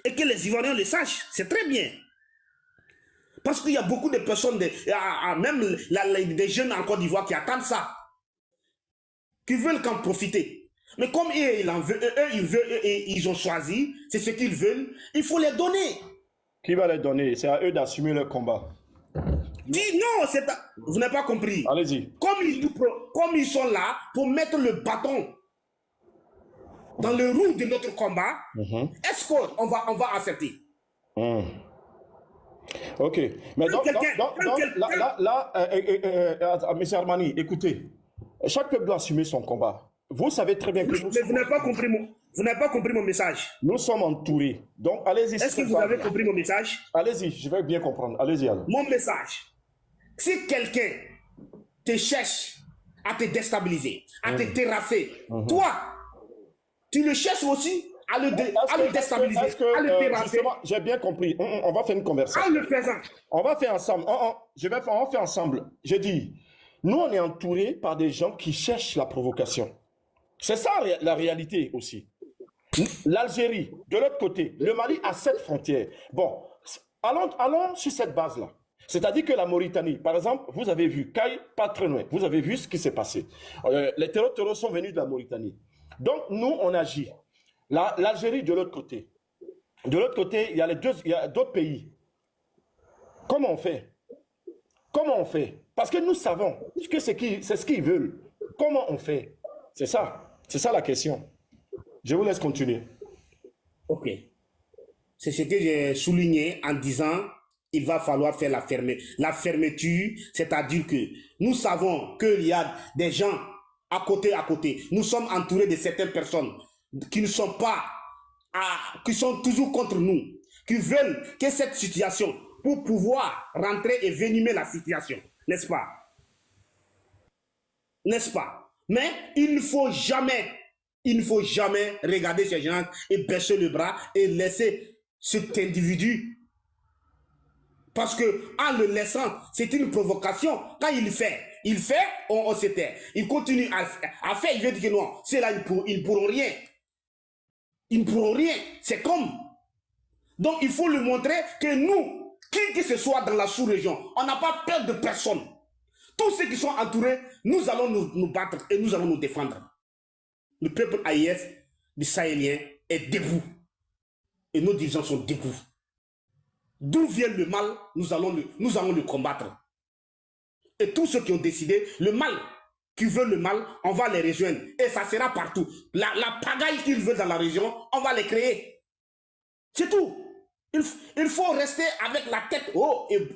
Et que les Ivoiriens le sachent, c'est très bien. Parce qu'il y a beaucoup de personnes, même des jeunes en Côte d'Ivoire qui attendent ça, qui veulent qu'en profiter. Mais comme ils ont choisi, c'est ce qu'ils veulent, il faut les donner. Qui va les donner? C'est à eux d'assumer leur combat. Non, vous n'avez pas compris. Allez-y. Comme ils sont là pour mettre le bâton dans le roue de notre combat, est-ce qu'on va accepter? Ok. Mais donc, M. Armani, écoutez, chaque peuple doit assumer son combat. Vous savez très bien que nous vous n'avez pas compris mon message. Nous sommes entourés. Donc, allez-y. Est-ce que vous avez compris mon message? Allez-y, je vais bien comprendre. Allez-y alors. Mon message, si quelqu'un te cherche à te déstabiliser, à te terrasser, toi, tu le cherches aussi à le déstabiliser, à le terrasser. J'ai bien compris. On va faire une conversation. En le faisant. On va faire ensemble. On va faire ensemble. J'ai dit, nous, on est entourés par des gens qui cherchent la provocation. C'est ça la réalité aussi. L'Algérie, de l'autre côté, le Mali a 7 frontières. Bon, allons sur cette base-là. C'est-à-dire que la Mauritanie, par exemple, vous avez vu, Caille, pas très loin, vous avez vu ce qui s'est passé. Les terroristes sont venus de la Mauritanie. Donc, nous, on agit. L'Algérie, de l'autre côté. De l'autre côté, il y a d'autres pays. Comment on fait? Comment on fait? Parce que nous savons que c'est ce qu'ils veulent. Comment on fait? C'est ça. C'est ça la question. Je vous laisse continuer. Ok. C'est ce que j'ai souligné en disant il va falloir faire la fermeture, c'est-à-dire que nous savons qu'il y a des gens à côté. Nous sommes entourés de certaines personnes qui ne sont pas, qui sont toujours contre nous, qui veulent que cette situation, pour pouvoir rentrer et venimer la situation, n'est-ce pas? N'est-ce pas? Mais il ne faut jamais regarder ces gens et baisser le bras et laisser cet individu. Parce que en le laissant, c'est une provocation. Quand il fait, on se tait. Il continue à faire, il veut dire que non, c'est là, ils ne pourront rien. Ils ne pourront rien. C'est comme. Donc il faut lui montrer que nous, qui que ce soit dans la sous-région, on n'a pas peur de personne. Tous ceux qui sont entourés, nous allons nous battre et nous allons nous défendre. Le peuple AIS du Sahélien est debout. Et nos dirigeants sont debout. D'où vient le mal, nous allons le combattre. Et tous ceux qui ont décidé le mal, qui veulent le mal, on va les rejoindre. Et ça sera partout. La pagaille qu'ils veulent dans la région, on va les créer. C'est tout. Il faut rester avec la tête haut et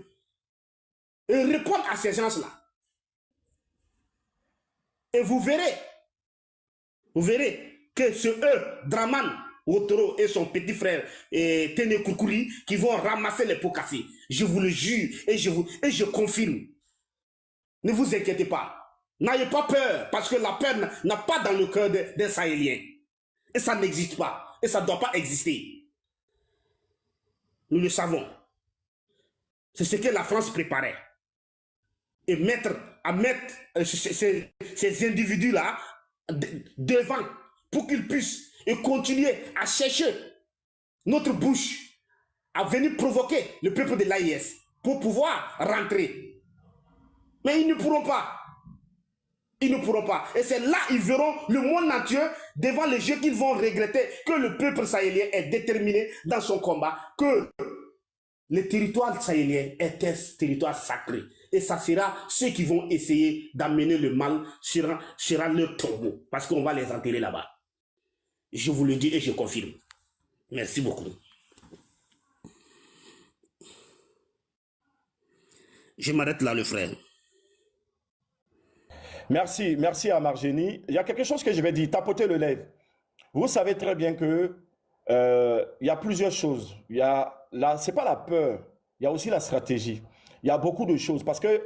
répondre à ces gens-là. Et vous verrez que ce Draman Ouattara et son petit frère Téné Koukouli qui vont ramasser les pots cassés. Je vous le jure et je confirme. Ne vous inquiétez pas. N'ayez pas peur parce que la peur n'a pas dans le cœur d'un Sahélien. Et ça n'existe pas. Et ça ne doit pas exister. Nous le savons. C'est ce que la France préparait. Et mettre ces individus-là devant pour qu'ils puissent et continuer à chercher notre bouche, à venir provoquer le peuple de l'AIS pour pouvoir rentrer. Mais ils ne pourront pas. Ils ne pourront pas. Et c'est là ils verront le monde entier devant les jeux qu'ils vont regretter que le peuple sahélien est déterminé dans son combat, que le territoire sahélien est un territoire sacré. Et ça sera ceux qui vont essayer d'amener le mal sera leur tombeau. Parce qu'on va les enterrer là-bas. Je vous le dis et je confirme. Merci beaucoup. Je m'arrête là, le frère. Merci à Margénie. Il y a quelque chose que je vais dire, tapoter le lèvre. Vous savez très bien que il y a plusieurs choses. C'est pas la peur, il y a aussi la stratégie. Il y a beaucoup de choses parce que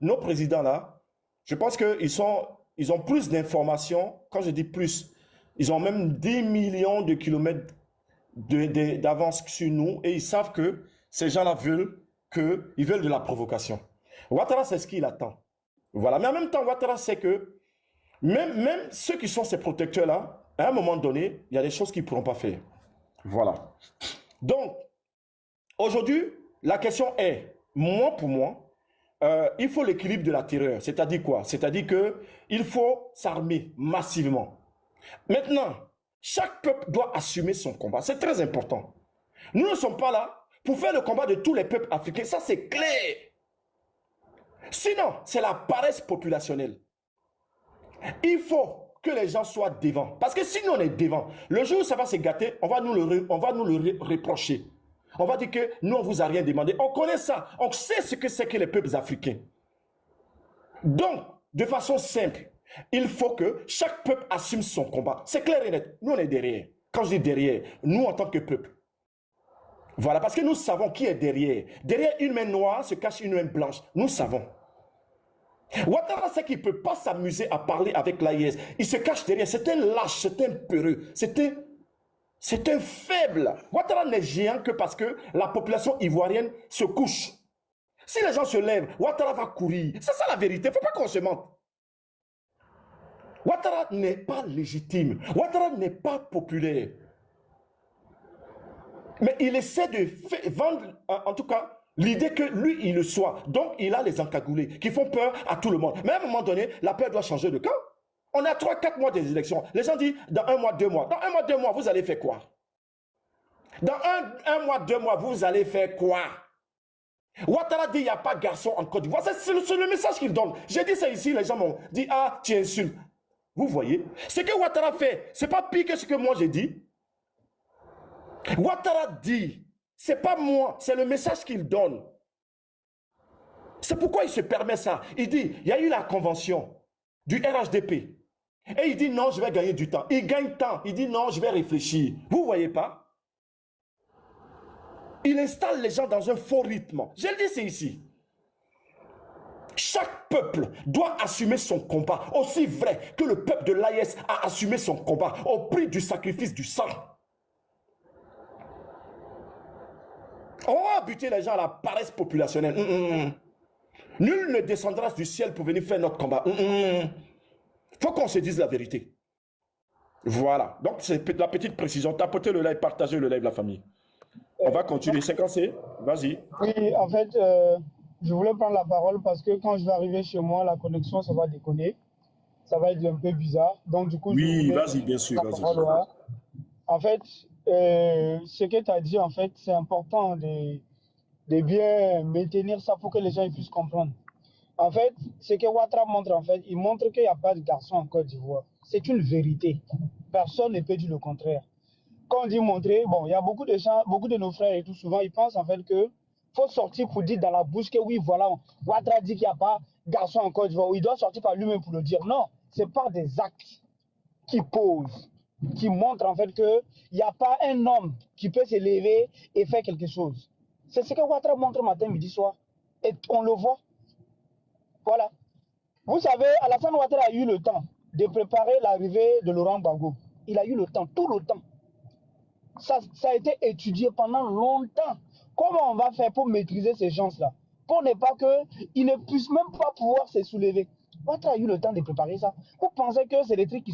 nos présidents là, je pense qu'ils ont plus d'informations. Quand je dis plus, ils ont même 10 millions de kilomètres d'avance sur nous et ils savent que ces gens-là veulent de la provocation. Ouattara, c'est ce qu'il attend. Voilà. Mais en même temps, Ouattara sait que même ceux qui sont ces protecteurs-là, à un moment donné, il y a des choses qu'ils ne pourront pas faire. Voilà. Donc, aujourd'hui, la question est, pour moi, il faut l'équilibre de la terreur. C'est-à-dire quoi? C'est-à-dire qu'il faut s'armer massivement. Maintenant, chaque peuple doit assumer son combat. C'est très important. Nous ne sommes pas là pour faire le combat de tous les peuples africains. Ça, c'est clair. Sinon, c'est la paresse populationnelle. Il faut que les gens soient devant. Parce que si nous, on est devant, le jour où ça va se gâter, on va nous le reprocher. On va dire que nous, on ne vous a rien demandé. On connaît ça. On sait ce que c'est que les peuples africains. Donc, de façon simple, il faut que chaque peuple assume son combat. C'est clair et net. Nous, on est derrière. Quand je dis derrière, nous, en tant que peuple. Voilà, parce que nous savons qui est derrière. Derrière une main noire se cache une main blanche. Nous savons. Ouattara sait qu'il ne peut pas s'amuser à parler avec l'AIS. Il se cache derrière. C'est un lâche, c'est un peureux, c'est un faible. Ouattara n'est géant que parce que la population ivoirienne se couche. Si les gens se lèvent, Ouattara va courir. C'est ça la vérité. Il ne faut pas qu'on se mente. Ouattara n'est pas légitime. Ouattara n'est pas populaire. Mais il essaie de vendre, en tout cas, l'idée que lui, il le soit. Donc, il a les encagoulés qui font peur à tout le monde. Mais à un moment donné, la peur doit changer de camp. On est à 3-4 mois des élections. Les gens disent, dans 1 mois, 2 mois. Dans 1 mois, 2 mois, vous allez faire quoi? Dans un mois, 2 mois, vous allez faire quoi? Ouattara dit, il n'y a pas de garçon en Côte d'Ivoire. C'est le message qu'il donne. J'ai dit ça ici, les gens m'ont dit, ah, tu insultes. Vous voyez? Ce que Ouattara fait, ce n'est pas pire que ce que moi j'ai dit. Ouattara dit, c'est pas moi, c'est le message qu'il donne. C'est pourquoi il se permet ça. Il dit, il y a eu la convention du RHDP. Et il dit, non, je vais gagner du temps. Il gagne temps. Il dit, non, je vais réfléchir. Vous ne voyez pas? Il installe les gens dans un faux rythme. Je le dis, c'est ici. Chaque peuple doit assumer son combat, aussi vrai que le peuple de l'AIS a assumé son combat au prix du sacrifice du sang. On va buter les gens à la paresse populationnelle. Nul ne descendra du ciel pour venir faire notre combat. Faut qu'on se dise la vérité. Voilà. Donc, c'est la petite précision. Tapotez le live, partagez le live, la famille. On va continuer. 50C, vas-y. Oui, en fait, je voulais prendre la parole parce que quand je vais arriver chez moi, la connexion, ça va déconner. Ça va être un peu bizarre. Donc, du coup, oui, vas-y, bien sûr. Vas-y. En fait, ce que tu as dit, en fait, c'est important de bien maintenir ça pour que les gens puissent comprendre. En fait, ce que Ouattara montre, en fait, il montre qu'il n'y a pas de garçon en Côte d'Ivoire. C'est une vérité. Personne ne peut dire le contraire. Quand on dit montrer, bon, il y a beaucoup de gens, beaucoup de nos frères et tout, souvent, ils pensent en fait que faut sortir pour dire dans la bouche que oui, voilà, Ouattara dit qu'il n'y a pas de garçon en Côte d'Ivoire. Il doit sortir par lui-même pour le dire. Non, c'est par des actes qui posent, qui montrent en fait qu'il n'y a pas un homme qui peut se lever et faire quelque chose. C'est ce que Ouattara montre matin, midi, soir. Et on le voit. Voilà. Vous savez, Alassane Ouattara a eu le temps de préparer l'arrivée de Laurent Gbagbo. Il a eu le temps, tout le temps. Ça a été étudié pendant longtemps. Comment on va faire pour maîtriser ces gens-là? Pour ne pas qu'ils ne puissent même pas pouvoir se soulever. Ouattara a eu le temps de préparer ça. Vous pensez que c'est des trucs qui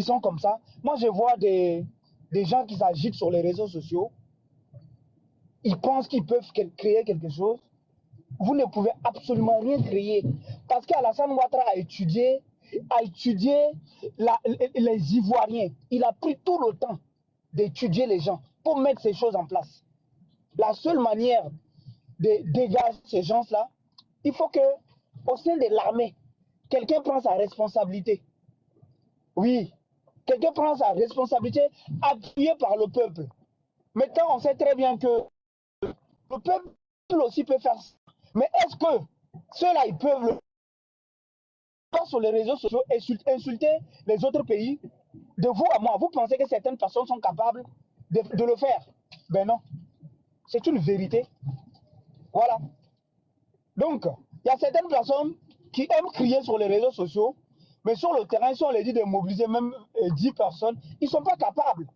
sont comme ça? Moi, je vois des gens qui s'agitent sur les réseaux sociaux. Ils pensent qu'ils peuvent créer quelque chose. Vous ne pouvez absolument rien créer. Parce qu'Alassane Ouattara a étudié les Ivoiriens. Il a pris tout le temps d'étudier les gens pour mettre ces choses en place. La seule manière de dégager ces gens-là, il faut que, au sein de l'armée, quelqu'un prenne sa responsabilité. Oui, quelqu'un prend sa responsabilité appuyé par le peuple. Maintenant, on sait très bien que le peuple aussi peut faire ça. Mais est-ce que ceux-là, ils peuvent le faire sur les réseaux sociaux, insulter les autres pays? De vous à moi, vous pensez que certaines personnes sont capables de le faire? Ben non. C'est une vérité. Voilà. Donc, il y a certaines personnes qui aiment crier sur les réseaux sociaux, mais sur le terrain, si on les dit de mobiliser même 10 personnes, ils ne sont pas capables.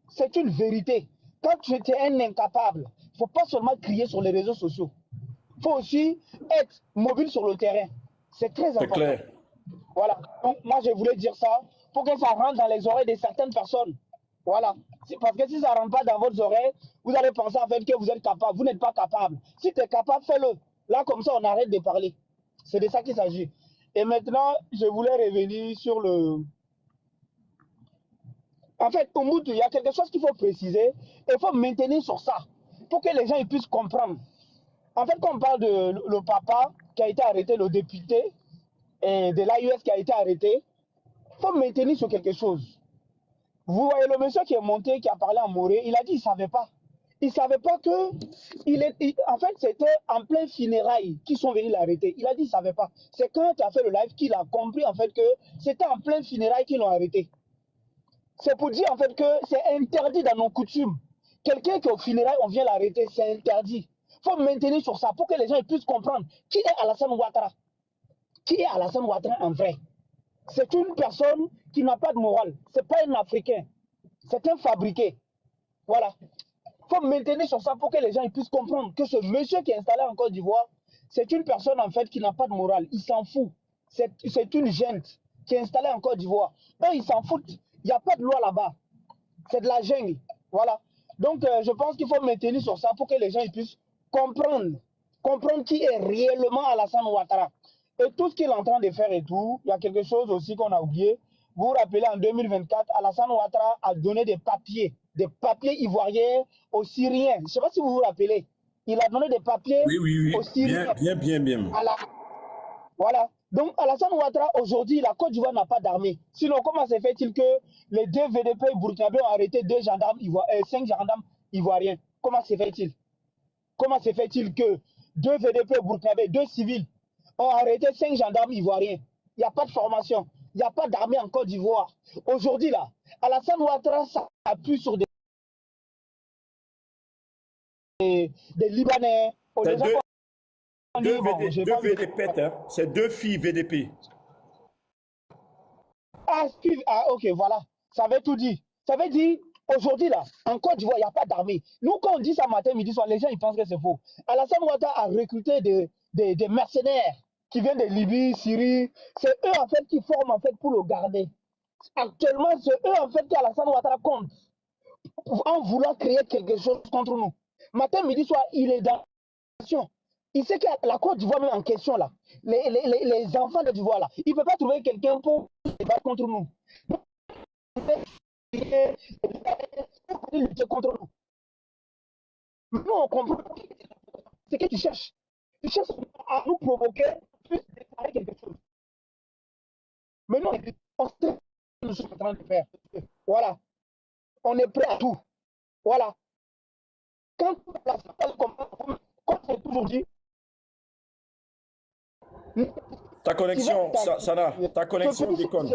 C'est une vérité. Quand tu es un incapable, il ne faut pas seulement crier sur les réseaux sociaux. Il faut aussi être mobile sur le terrain. C'est très important. C'est clair. Voilà. Donc, moi, je voulais dire ça pour que ça rentre dans les oreilles de certaines personnes. Voilà. Parce que si ça ne rentre pas dans votre oreille, vous allez penser en fait que vous êtes capable. Vous n'êtes pas capable. Si tu es capable, fais-le. Là, comme ça, on arrête de parler. C'est de ça qu'il s'agit. Et maintenant, je voulais revenir sur le... En fait, au Moutou, il y a quelque chose qu'il faut préciser. Il faut maintenir sur ça pour que les gens ils puissent comprendre. En fait, quand on parle de le papa qui a été arrêté, le député et de l'AUS qui a été arrêté, il faut maintenir sur quelque chose. Vous voyez le monsieur qui est monté, qui a parlé en Morée, il a dit qu'il ne savait pas. Il ne savait pas que... en fait, c'était en plein funérailles qu'ils sont venus l'arrêter. Il a dit qu'il ne savait pas. C'est quand il a fait le live qu'il a compris en fait que c'était en plein funérailles qu'ils l'ont arrêté. C'est pour dire en fait que c'est interdit dans nos coutumes. Quelqu'un qui est au funérailles, on vient l'arrêter, c'est interdit. Il faut maintenir sur ça pour que les gens puissent comprendre qui est Alassane Ouattara. Qui est Alassane Ouattara en vrai? C'est une personne qui n'a pas de morale. Ce n'est pas un Africain. C'est un fabriqué. Voilà. Il faut maintenir sur ça pour que les gens puissent comprendre que ce monsieur qui est installé en Côte d'Ivoire, c'est une personne en fait qui n'a pas de morale. Il s'en fout. C'est une gente qui est installée en Côte d'Ivoire. Eux, ils s'en foutent. Il n'y a pas de loi là-bas. C'est de la jungle. Voilà. Donc, je pense qu'il faut maintenir sur ça pour que les gens puissent comprendre. Comprendre qui est réellement Alassane Ouattara. Et tout ce qu'il est en train de faire et tout, il y a quelque chose aussi qu'on a oublié. Vous vous rappelez, en 2024, Alassane Ouattara a donné des papiers ivoiriens aux Syriens. Je ne sais pas si vous vous rappelez. Il a donné des papiers aux Syriens. Bien. Voilà. Donc, Alassane Ouattara, aujourd'hui, la Côte d'Ivoire n'a pas d'armée. Sinon, comment se fait-il que les deux VDP burkinabés ont arrêté 5 gendarmes ivoiriens? Comment se fait-il? Comment se fait-il que 2 VDP burkinabés, 2 civils, ont arrêté 5 gendarmes ivoiriens? Il n'y a pas de formation. Il n'y a pas d'armée en Côte d'Ivoire. Aujourd'hui, là, Alassane Ouattara s'appuie sur des Libanais. C'est deux VDP, hein. C'est 2 filles VDP. Ok, voilà. Ça veut tout dire. Ça veut dire, aujourd'hui, là, en Côte d'Ivoire, il n'y a pas d'armée. Nous, quand on dit ça matin, midi, soir, les gens, ils pensent que c'est faux. Alassane Ouattara a recruté des mercenaires qui viennent de Libye, Syrie. C'est eux, en fait, qui forment, en fait, pour le garder. Actuellement, c'est eux, en fait, qu'Alassane Ouattara compte en voulant créer quelque chose contre nous. Matin, midi, soir, il est dans l'action. Il sait que la Côte d'Ivoire, même en question, là, les enfants de d'Ivoire, là, il ne peut pas trouver quelqu'un pour se battre contre nous. Lutter contre nous. Nous, on comprend ce que tu cherches. Tu cherches à nous provoquer, plus déclarer quelque chose. Mais nous, on sait ce que nous sommes en train de faire. Voilà. On est prêt à tout. Voilà. Quand comme c'est toujours dit, ta connexion, Sana, ta connexion déconne.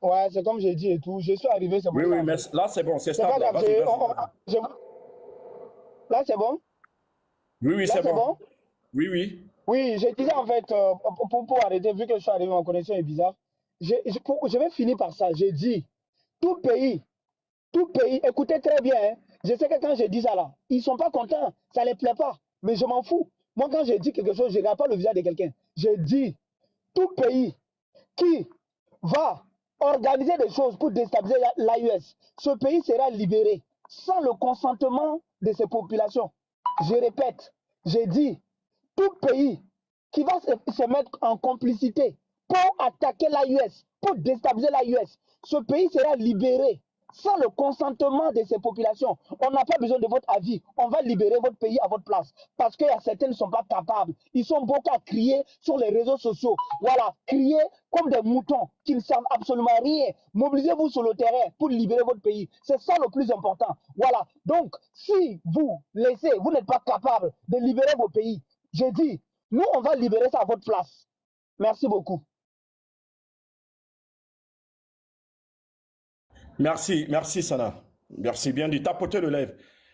Ouais, c'est comme j'ai dit et tout. Je suis arrivé, c'est bon. Oui, mais là, c'est bon, c'est stable. Là, c'est bon? Oui, c'est bon. Oui. Oui, je disais en fait, pour arrêter, vu que je suis arrivé, ma connexion est bizarre, je vais finir par ça. J'ai dit, tout pays, écoutez très bien, hein, je sais que quand je dis ça là, ils ne sont pas contents, ça ne les plaît pas, mais je m'en fous. Moi, quand je dis quelque chose, je ne regarde pas le visage de quelqu'un. Je dis, tout pays qui va organiser des choses pour déstabiliser l'AUS, ce pays sera libéré sans le consentement de ses populations. Je répète, j'ai dit, tout pays qui va se mettre en complicité pour attaquer l'AUS, pour déstabiliser l'AUS, ce pays sera libéré sans le consentement de ces populations. On n'a pas besoin de votre avis. On va libérer votre pays à votre place. Parce que certains ne sont pas capables. Ils sont beaucoup à crier sur les réseaux sociaux. Voilà, crier comme des moutons qui ne servent absolument à rien. Mobilisez-vous sur le terrain pour libérer votre pays. C'est ça le plus important. Voilà. Donc, si vous laissez, vous n'êtes pas capable de libérer vos pays, je dis, nous, on va libérer ça à votre place. Merci beaucoup. Merci Sana. Merci, bien dit. Tapotez le lèvre.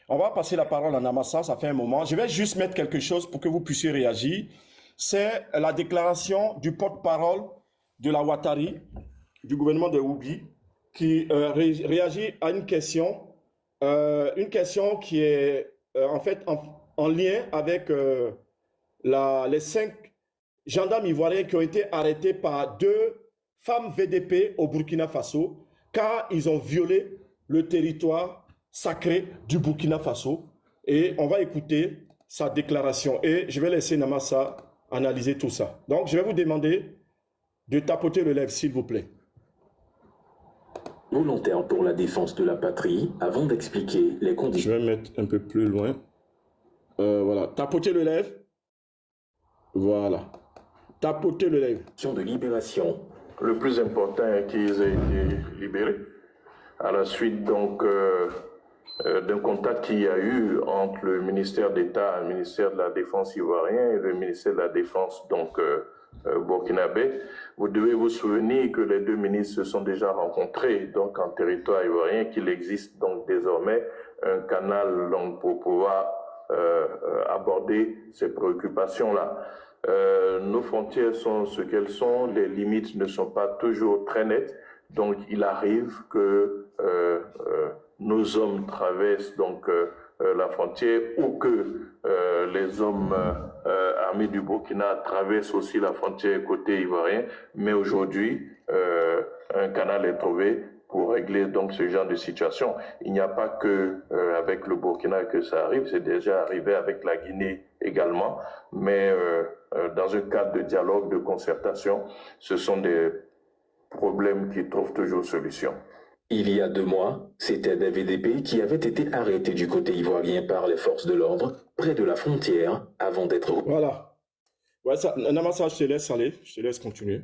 On va passer la parole à Namassa, ça fait un moment. Je vais juste mettre quelque chose pour que vous puissiez réagir. C'est la déclaration du porte-parole de la Ouattari, du gouvernement de Oubi, qui réagit à une question qui est en fait en lien avec les 5 gendarmes ivoiriens qui ont été arrêtés par 2 femmes VDP au Burkina Faso, car ils ont violé le territoire sacré du Burkina Faso. Et on va écouter sa déclaration. Et je vais laisser Namassa analyser tout ça. Donc, je vais vous demander de tapoter le lèvre, s'il vous plaît. Volontaire pour la défense de la patrie, avant d'expliquer les conditions. Je vais mettre un peu plus loin. Voilà. Tapoter le lèvre. Voilà. Tapoter le lèvre. De libération. Le plus important est qu'ils aient été libérés. À la suite donc d'un contact qu'il y a eu entre le ministère d'État, le ministère de la Défense ivoirien et le ministère de la Défense donc burkinabé. Vous devez vous souvenir que les deux ministres se sont déjà rencontrés donc en territoire ivoirien, qu'il existe donc désormais un canal donc, pour pouvoir aborder ces préoccupations-là. Nos frontières sont ce qu'elles sont, les limites ne sont pas toujours très nettes, donc il arrive que nos hommes traversent donc la frontière ou que les hommes armés du Burkina traversent aussi la frontière côté ivoirien, mais aujourd'hui un canal est trouvé pour régler donc ce genre de situation. Il n'y a pas que avec le Burkina que ça arrive, c'est déjà arrivé avec la Guinée également, mais dans un cadre de dialogue, de concertation, ce sont des problèmes qui trouvent toujours solution. Il y a 2 mois, c'était des VDP qui avaient été arrêtés du côté ivoirien par les forces de l'ordre, près de la frontière, avant d'être... Voilà. Ouais, ça, Namassa, je te laisse aller, je te laisse continuer.